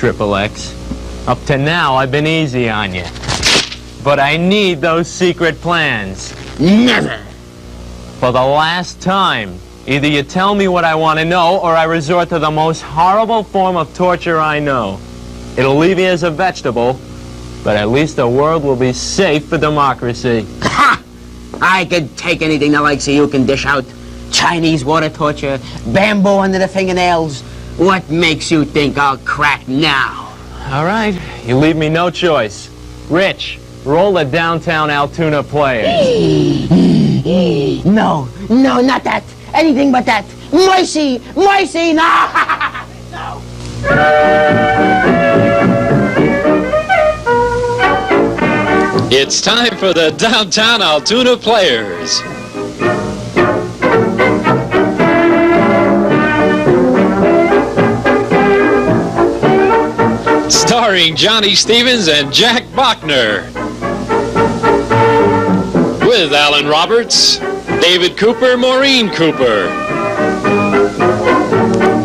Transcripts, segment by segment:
Triple X. Up to now, I've been easy on you. But I need those secret plans. Never. For the last time, either you tell me what I want to know, or I resort to the most horrible form of torture I know. It'll leave you as a vegetable, but at least the world will be safe for democracy. Ha! I could take anything the likes of you can dish out. Chinese water torture, bamboo under the fingernails. What makes you think I'll crack now? All right, you leave me no choice. Rich, roll the downtown Altoona Players. No, not that. Anything but that. Mercy, no! No! It's time for the Downtown Altoona Players. Starring Johnny Stevens and Jack Bachner. With Alan Roberts, David Cooper, Maureen Cooper.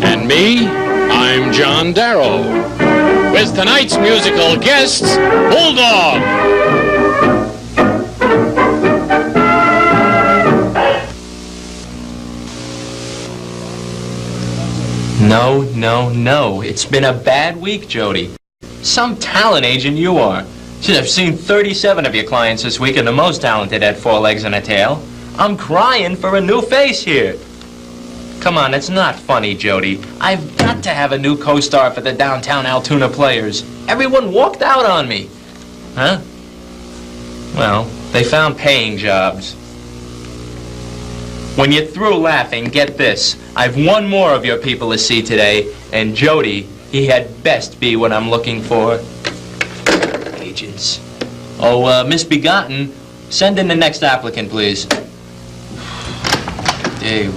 And me, I'm John Daro. With tonight's musical guests, Bulldog. No. It's been a bad week, Jody. Some talent agent you are. Shit, I've seen 37 of your clients this week, and the most talented had 4 legs and a tail. I'm crying for a new face here. Come on, it's not funny, Jody. I've got to have a new co-star for the Downtown Altoona Players. Everyone walked out on me. Huh? Well, they found paying jobs. When you're through laughing, get this. I've one more of your people to see today, and Jody, he had best be what I'm looking for. Agents. Oh, Miss Begotten, send in the next applicant, please. What a day.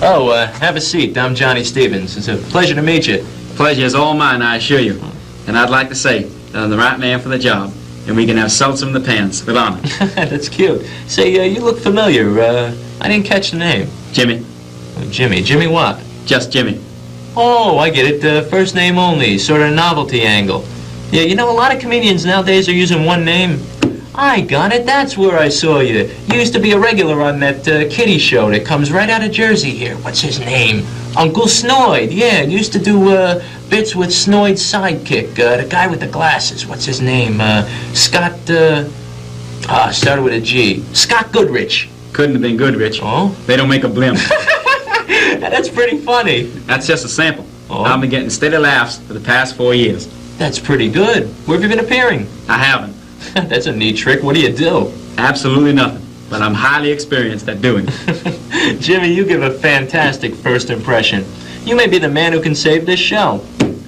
Oh, have a seat. I'm Johnny Stevens. It's a pleasure to meet you. Pleasure is all mine, I assure you. And I'd like to say that I'm the right man for the job, and we can have salsa in the pants with honor. That's cute. Say, you look familiar. I didn't catch the name. Jimmy. Oh, Jimmy. Jimmy what? Just Jimmy. Oh, I get it. First name only, sort of novelty angle. Yeah, you know, a lot of comedians nowadays are using one name. I got it. That's where I saw you. You used to be a regular on that kiddie show that comes right out of Jersey here. What's his name? Uncle Snoid. Yeah, used to do bits with Snoid's sidekick, the guy with the glasses. What's his name? Scott, started with a G. Scott Goodrich. Couldn't have been Goodrich. Oh? They don't make a blimp. That's pretty funny. That's just a sample. Oh? I've been getting steady laughs for the past 4 years. That's pretty good. Where have you been appearing? I haven't. That's a neat trick. What do you do? Absolutely nothing. But I'm highly experienced at doing it. Jimmy, you give a fantastic first impression. You may be the man who can save this show.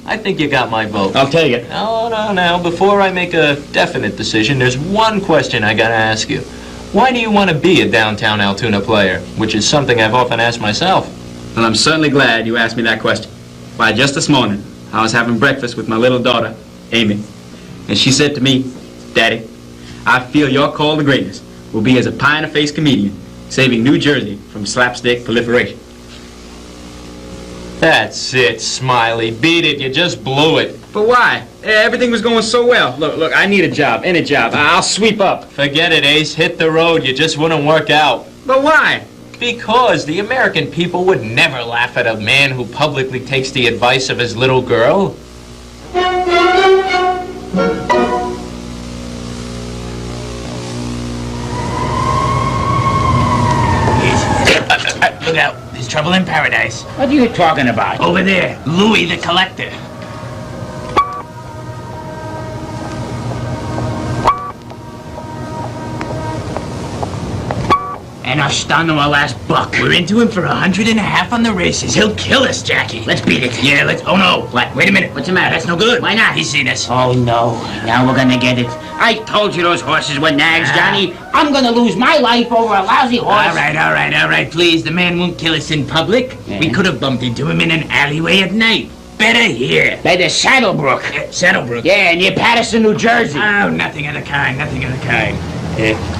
I think you got my vote. I'll take it. No. Before I make a definite decision, there's one question I gotta ask you. Why do you want to be a Downtown Altoona Player? Which is something I've often asked myself. Well, I'm certainly glad you asked me that question. Why, just this morning, I was having breakfast with my little daughter, Amy. And she said to me, Daddy, I feel your call to greatness will be as a pie-in-the-face comedian, saving New Jersey from slapstick proliferation. That's it, Smiley. Beat it. You just blew it. But why? Everything was going so well. Look, I need a job, any job. I'll sweep up. Forget it, Ace. Hit the road. You just wouldn't work out. But why? Because the American people would never laugh at a man who publicly takes the advice of his little girl. Look out. There's trouble in paradise. What are you talking about? Over there. Louis the Collector. And us down to our last buck. We're into him for 150 on the races. He'll kill us, Jackie. Let's beat it. Yeah, let's... Oh, no. What? Wait a minute. What's the matter? That's no good. Why not? He's seen us. Oh, no. Now we're gonna get it. I told you those horses were nags, Johnny. I'm gonna lose my life over a lousy horse. All right. Please, the man won't kill us in public. Yeah. We could have bumped into him in an alleyway at night. Better here. By the Saddlebrook. Saddlebrook. Yeah, near Patterson, New Jersey. Oh, nothing of the kind.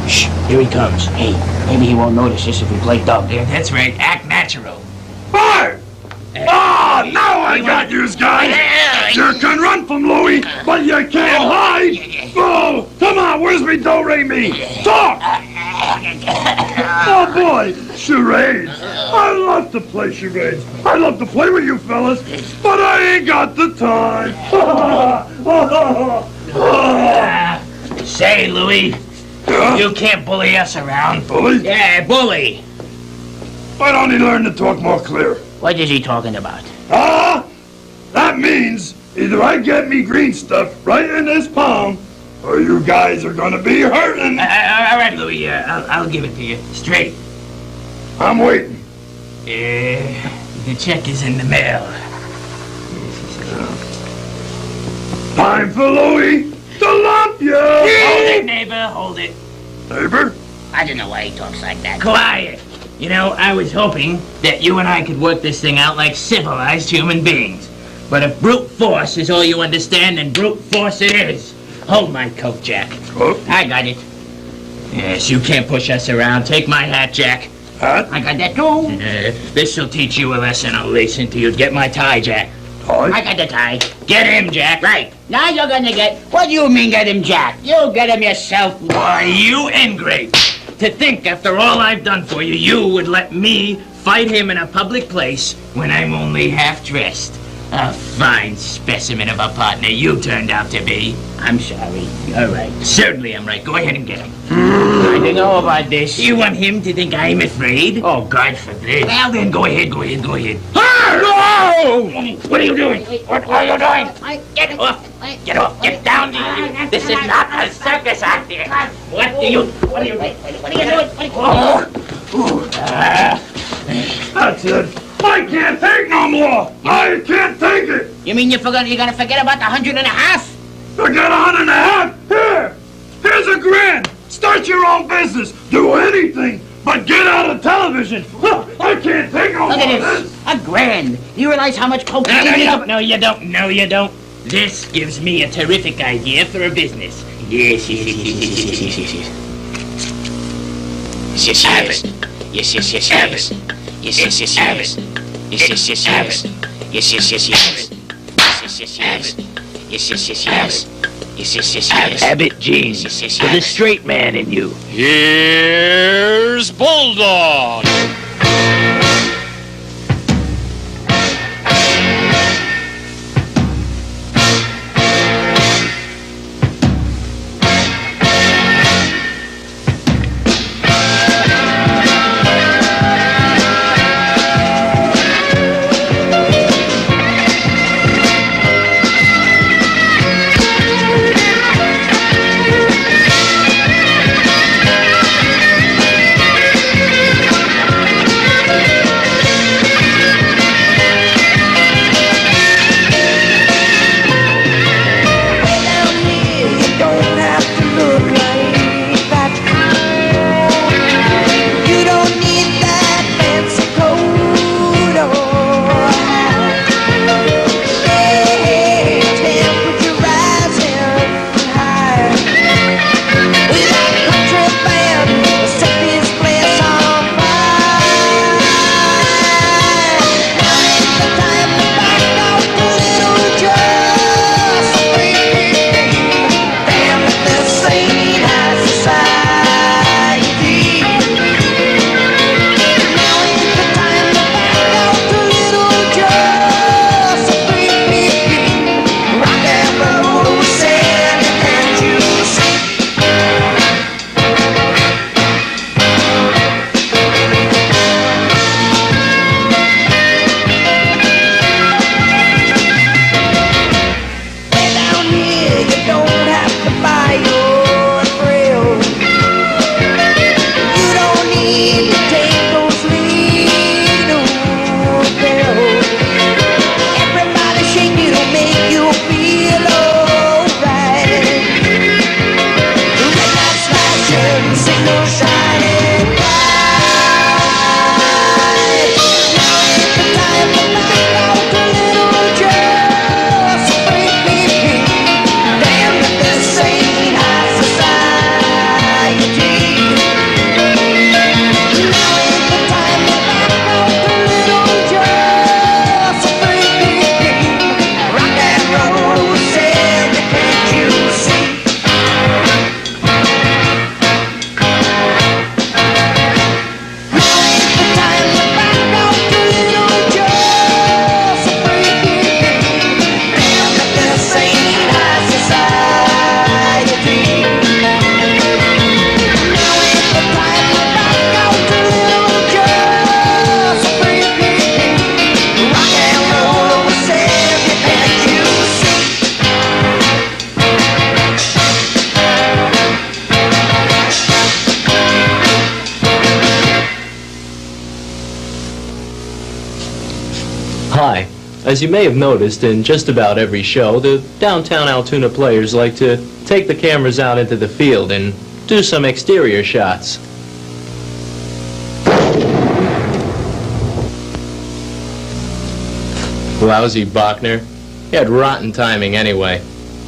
Shh, here he comes. Hey, maybe he won't notice this if we play dumb. Yeah, that's right. Act natural. Hey! Oh, now I got yous guys. You can run from Louie, but you can't hide. Oh, come on, where's me do-re-mi? Talk! Oh boy, charades. I love to play charades. I love to play with you fellas, but I ain't got the time. Say, Louie, you can't bully us around. Bully? Yeah, bully. Why don't he learn to talk more clear? What is he talking about? That means either I get me green stuff right in this palm, or you guys are gonna be hurting. All right, Louie, I'll give it to you. Straight. I'm waiting. The check is in the mail. Time for Louie to lump you! Hold it, neighbor, hold it. Neighbor? I don't know why he talks like that. Quiet. You know, I was hoping that you and I could work this thing out like civilized human beings. But if brute force is all you understand, then brute force it is. Hold my coat, Jack. Oh. I got it. Yes, you can't push us around. Take my hat, Jack. Hat? I got that too. This'll teach you a lesson. I'll listen to you. Get my tie, Jack. Tie? I got the tie. Get him, Jack. Right. Now you're gonna get... What do you mean get him, Jack? You get him yourself. Why, you ingrate. To think after all I've done for you, you would let me fight him in a public place when I'm only half dressed. A fine specimen of a partner you turned out to be. I'm sorry. All right. Certainly I'm right. Go ahead and get him. I don't know about this. You want him to think I'm afraid? Oh, God forbid. Well, then go ahead. No! What are you doing? What are you doing? Get off. Get off. Get down. This is not a circus out here. What are you doing? What are you doing? That's it. I can't take no more. I can't take it. You mean you're gonna forget about the 100.5? Forget 100.5. Here. Here's $1,000. Start your own business. Do anything, but get out of television. I can't take no more Look at of this. $1,000. You realize how much cocaine... No, you don't. This gives me a terrific idea for a business. Yes. Abbott. Yes. Abbott. Yes. Abbott jeans for the straight man in you. Here's Bulldog. As you may have noticed, in just about every show, the downtown Altoona players like to take the cameras out into the field and do some exterior shots. Lousy Bachner. He had rotten timing anyway.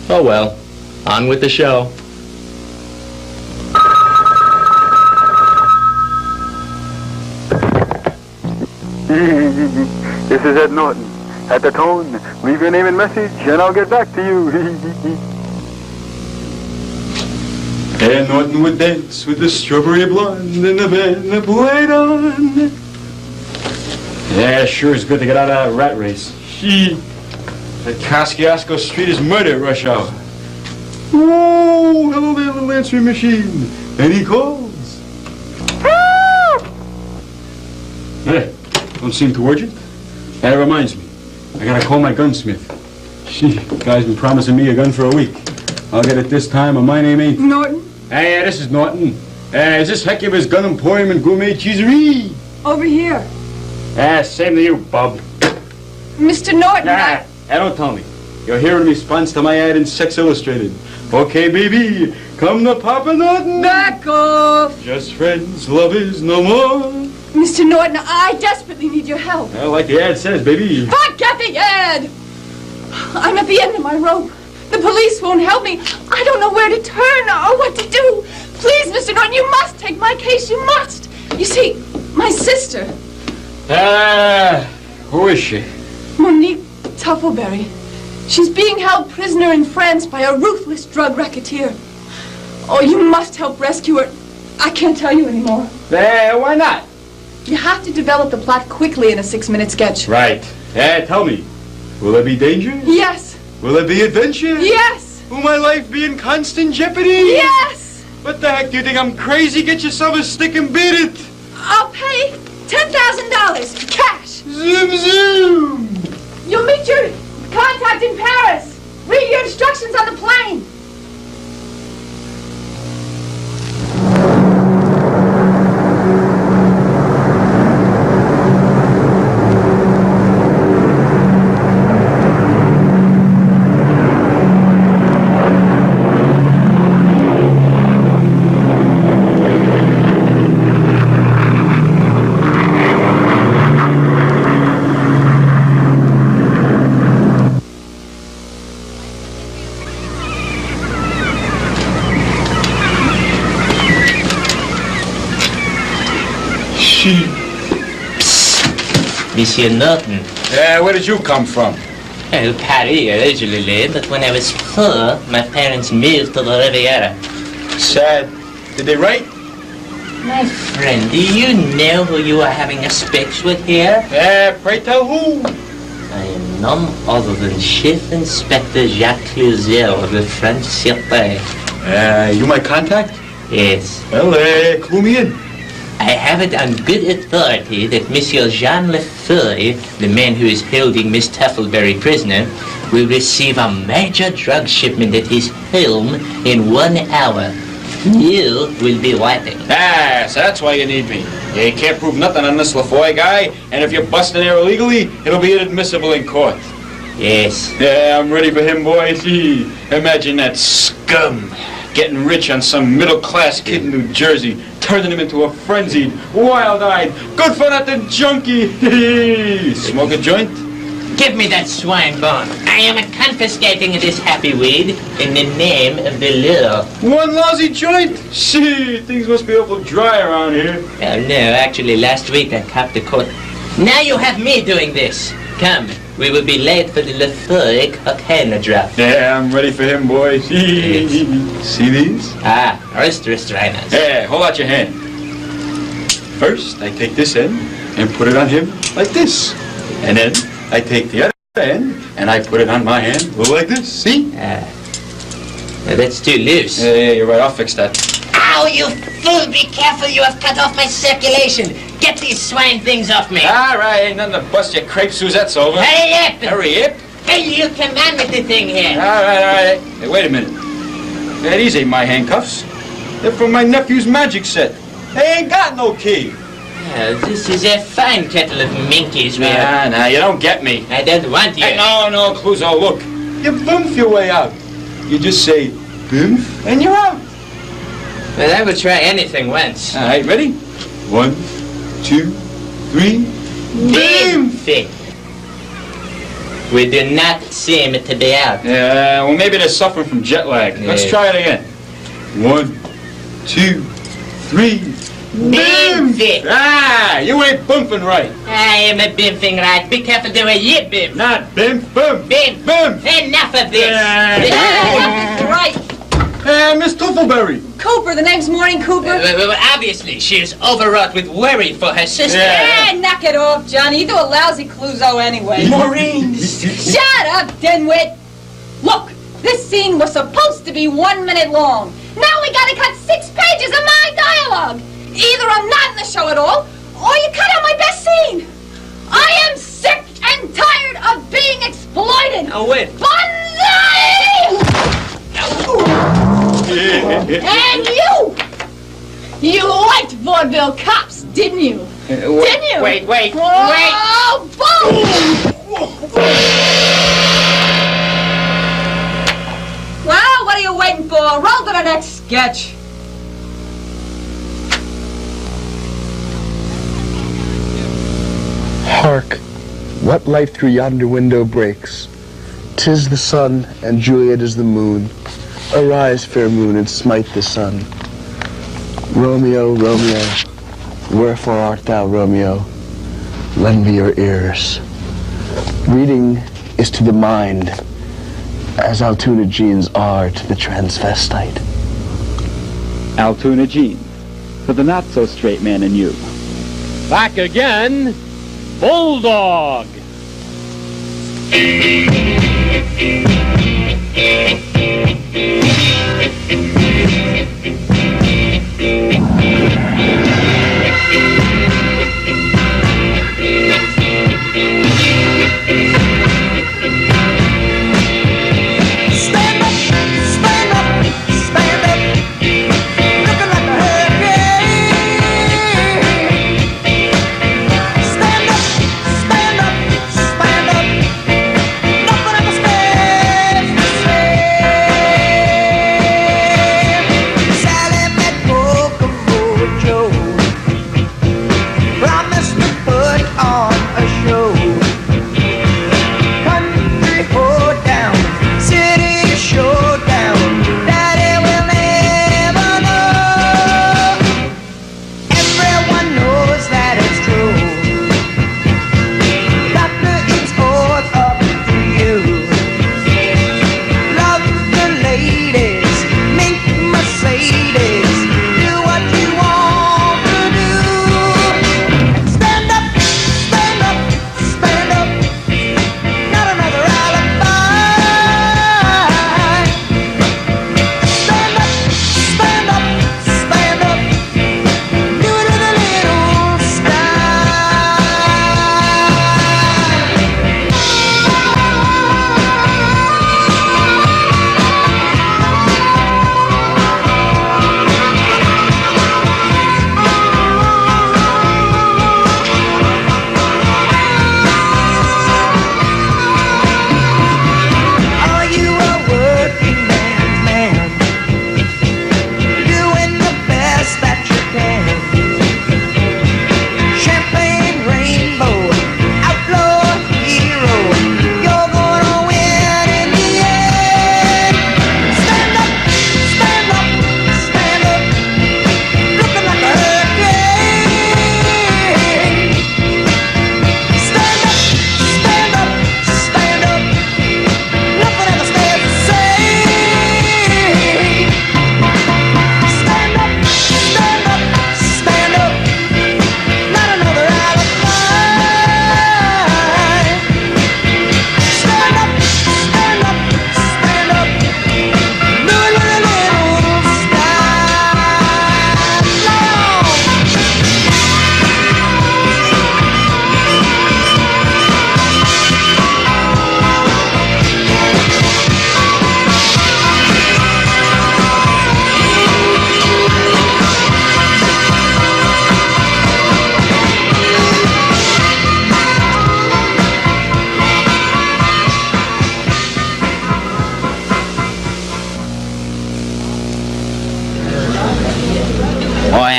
Oh well, on with the show. This is Ed Norton. At the tone, leave your name and message, and I'll get back to you. Ed Norton would dance with the strawberry blonde and the band that played on. Yeah, sure is good to get out of that rat race. That Kosciuszko Street is murder rush hour. Oh, hello there, little answering machine. Any calls? Hey, don't seem too urgent. That reminds me. I gotta call my gunsmith. Guy's been promising me a gun for a week. I'll get it this time, and my name ain't... Norton? Hey, this is Norton. Is this Hecuba's Gun Emporium and Gourmet Cheeserie? Over here. Same to you, bub. Mr. Norton, Don't tell me. You're here in response to my ad in Sex Illustrated. Okay, baby, come to Papa Norton. Back off! Just friends, love is no more. Mr. Norton, I desperately need your help. Well, like the ad says, baby. Forget the ad! I'm at the end of my rope. The police won't help me. I don't know where to turn or what to do. Please, Mr. Norton, you must take my case. You must. You see, my sister. Who is she? Monique Tuffleberry. She's being held prisoner in France by a ruthless drug racketeer. Oh, you must help rescue her. I can't tell you anymore. Why not? You have to develop the plot quickly in a 6-minute sketch. Right. Tell me. Will there be danger? Yes. Will there be adventure? Yes. Will my life be in constant jeopardy? Yes. What the heck? Do you think I'm crazy? Get yourself a stick and beat it. I'll pay $10,000 cash. Zoom, zoom. You'll meet your contact in Paris. Read your instructions on the plane. Monsieur Norton. Where did you come from? Oh, Paris originally, but when I was 4, my parents moved to the Riviera. Sad. Did they write? My friend, do you know who you are having a speech with here? Pray tell who? I am none other than Chief Inspector Jacques Cluzel of the French Sûreté. You my contact? Yes. Well, clue me in. I have it on good authority that Monsieur Jean Lefeuille, the man who is holding Miss Tuffleberry prisoner, will receive a major drug shipment at his home in 1 hour. You will be waiting. So that's why you need me. You can't prove nothing on this Lefeuille guy, and if you're busting there illegally, it'll be inadmissible in court. Yes. Yeah, I'm ready for him, boy. Imagine that scum getting rich on some middle-class kid in New Jersey, turning him into a frenzied, wild-eyed, good-for-nothing junkie. Smoke a joint? Give me that swine bone. I am confiscating this happy weed in the name of the law. One lousy joint? Things must be awful dry around here. Oh, no, actually, last week I copped a court. Now you have me doing this. Come, we will be late for the Lefeuille cocaine drop. Yeah, I'm ready for him, boy. See these? Wrist restrainers. Yeah, hold out your hand. First, I take this end and put it on him like this. And then I take the other end and I put it on my hand like this. See? That's too loose. Yeah, you're right. I'll fix that. Ow, you fool! Be careful, you have cut off my circulation. Get these swine things off me. All right, ain't nothing to bust your crepe Suzette's over. Hurry up! Hurry up? Hey, you come on with the thing here. All right. Hey, wait a minute. Yeah, these ain't my handcuffs. They're from my nephew's magic set. They ain't got no key. This is a fine kettle of minkies, man. Nah, you don't get me. I don't want you. Hey, no, Clouseau, look. You boomf your way out. You just say, boomf, and you're out. Well, I would try anything once. All right, ready? 1, 2, 3. Boomf! We do not seem to be out. Yeah, well, maybe they're suffering from jet lag. Let's try it again. 1, 2, 3. Boomf! Ah, you ain't boomfing right. I am a boomfing right. Be careful the way you boomf. Not boomf, boom. Boomf. Boom. Enough of this. Right. Miss Toofleberry. Cooper, the name's Maureen Cooper. Well, obviously, she is overwrought with worry for her sister. Knock it off, Johnny. You do a lousy Clouseau anyway. Maureen! Shut up, dimwit! Look, this scene was supposed to be 1 minute long. Now we gotta cut 6 pages of my dialogue. Either I'm not in the show at all, or you cut out my best scene. I am sick and tired of being exploited. Oh, wait. Banzai! And you liked vaudeville cops, didn't you? Didn't you? Wait. Oh, boom! Well, what are you waiting for? Roll to the next sketch. Hark, what light through yonder window breaks? 'Tis the sun, and Juliet is the moon. Arise, fair moon, and smite the sun. Romeo, Romeo, wherefore art thou, Romeo? Lend me your ears. Reading is to the mind, as Altoona jeans are to the transvestite. Altoona jeans, for the not-so-straight man in you. Back again, Bulldog.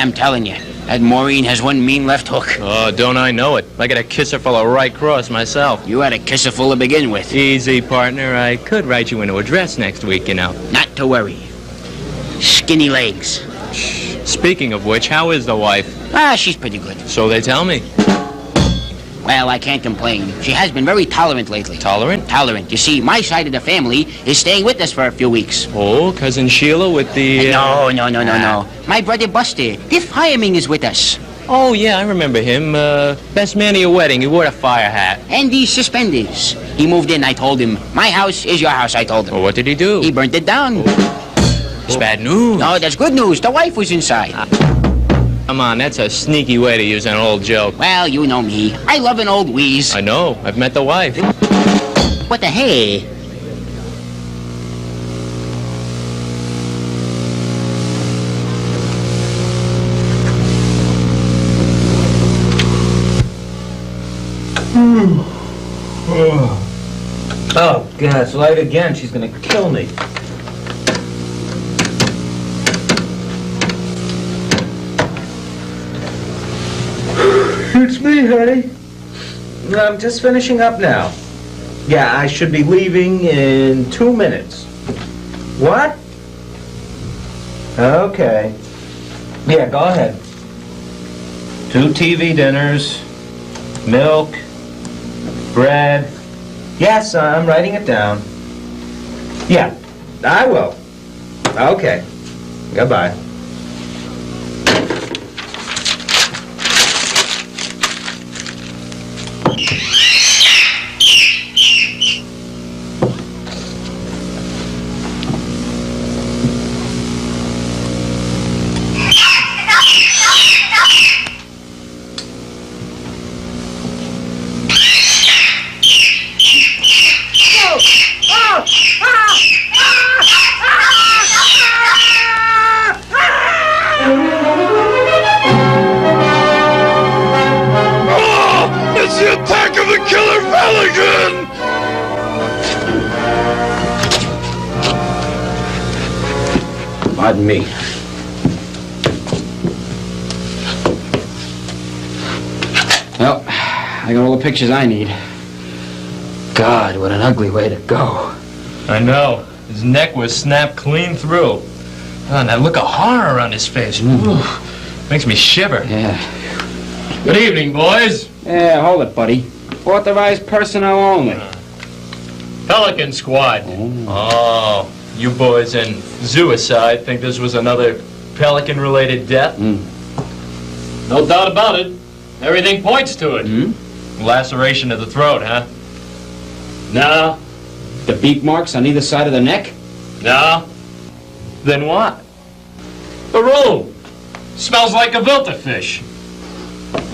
I'm telling you, that Maureen has one mean left hook. Oh, don't I know it. I got a kisser full of right cross myself. You had a kisser full to begin with. Easy, partner. I could write you into a dress next week, you know. Not to worry. Skinny legs. Speaking of which, how is the wife? Ah, she's pretty good. So they tell me. Well, I can't complain. She has been very tolerant lately. Tolerant? Tolerant. You see, my side of the family is staying with us for a few weeks. Oh, Cousin Sheila with the... No. My brother Buster, the fireman, is with us. Oh, yeah, I remember him. Best man at your wedding. He wore a fire hat. And these suspenders. He moved in, I told him. My house is your house, I told him. Well, what did he do? He burnt it down. It's bad news. No, that's good news. The wife was inside. Come on, that's a sneaky way to use an old joke. Well, you know me. I love an old wheeze. I know. I've met the wife. What the hey? Oh, God, it's light again. She's gonna kill me. It's me, honey. I'm just finishing up now. Yeah, I should be leaving in 2 minutes. What? Okay. Yeah, go ahead. 2 TV dinners, milk, bread. Yes, I'm writing it down. Yeah, I will. Okay. Goodbye. Pardon me. Well, I got all the pictures I need. God, what an ugly way to go. I know. His neck was snapped clean through. Oh, and that look of horror on his face. Ooh, makes me shiver. Yeah. Good evening, boys. Yeah, hold it, buddy. Authorized personnel only. Pelican Squad. Oh, you boys in Zoicide think this was another pelican-related death? No doubt about it. Everything points to it. Laceration of the throat, huh? No. The beak marks on either side of the neck? No. Then what? The room. Smells like a gefilte fish.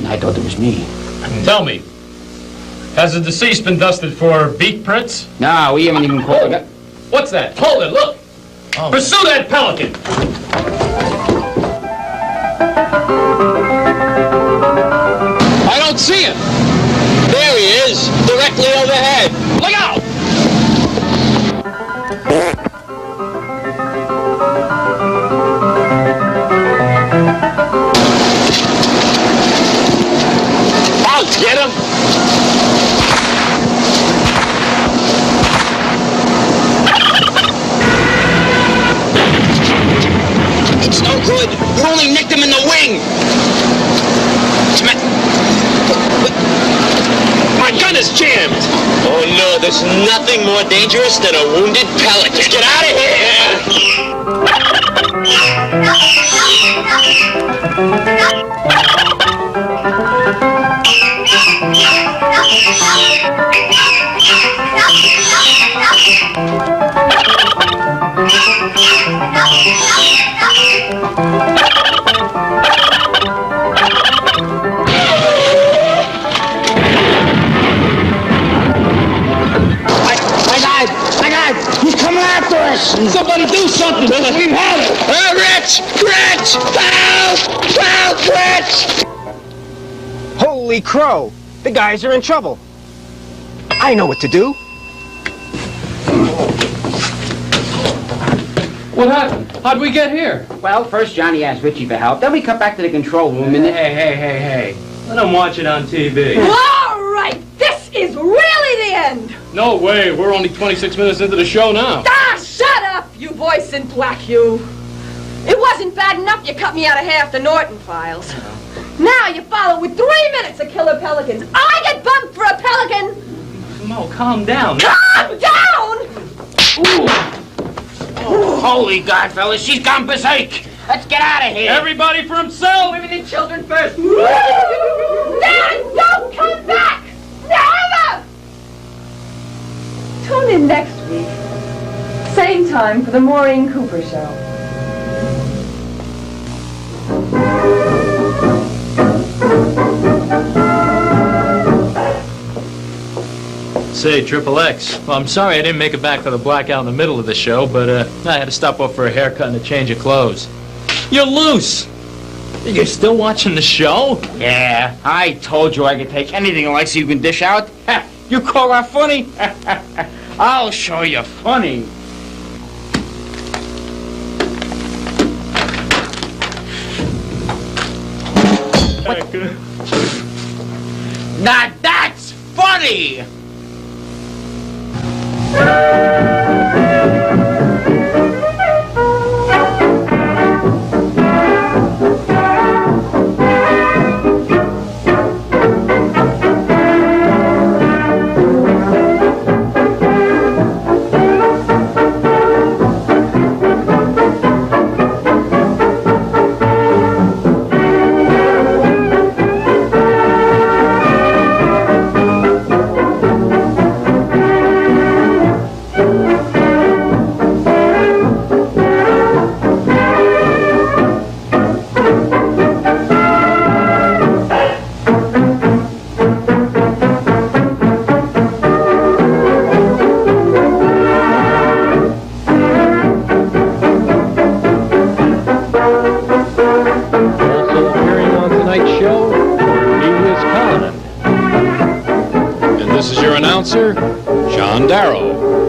I thought it was me. Tell me, has the deceased been dusted for beak prints? No, we haven't even called it. What's that? Hold it, look. Oh. Pursue that pelican. I don't see him. There he is, directly overhead. Look out! I'll get him. It's no good. You only nicked him in the wing. My gun is jammed. Oh no, there's nothing more dangerous than a wounded pelican. Let's get out of He's coming after us! Somebody do something! We've had it! Rich! Rich! Help! Help! Rich! Holy crow! The guys are in trouble. I know what to do. What happened? How'd we get here? Well, first Johnny asked Richie for help, then we cut back to the control room and Hey. Let them watch it on TV. All right, this is really the end. No way. We're only 26 minutes into the show now. Ah, shut up, you voice in black, you. It wasn't bad enough you cut me out of half the Norton files. Now you follow with 3 minutes of killer pelicans. I get bumped for a pelican. Mo, calm down. Calm down! holy God, fellas, she's gone berserk. Let's get out of here. Everybody for himself. Women and children first. Dad, don't come back! Never! Tune in next week. Same time for the Maureen Cooper Show. Say, Triple X. Well, I'm sorry I didn't make it back for the blackout in the middle of the show, but I had to stop off for a haircut and a change of clothes. You're loose! You're still watching the show? Yeah, I told you I could take anything Alexi you can dish out. You call that funny? I'll show you funny. Now that's funny! Daro.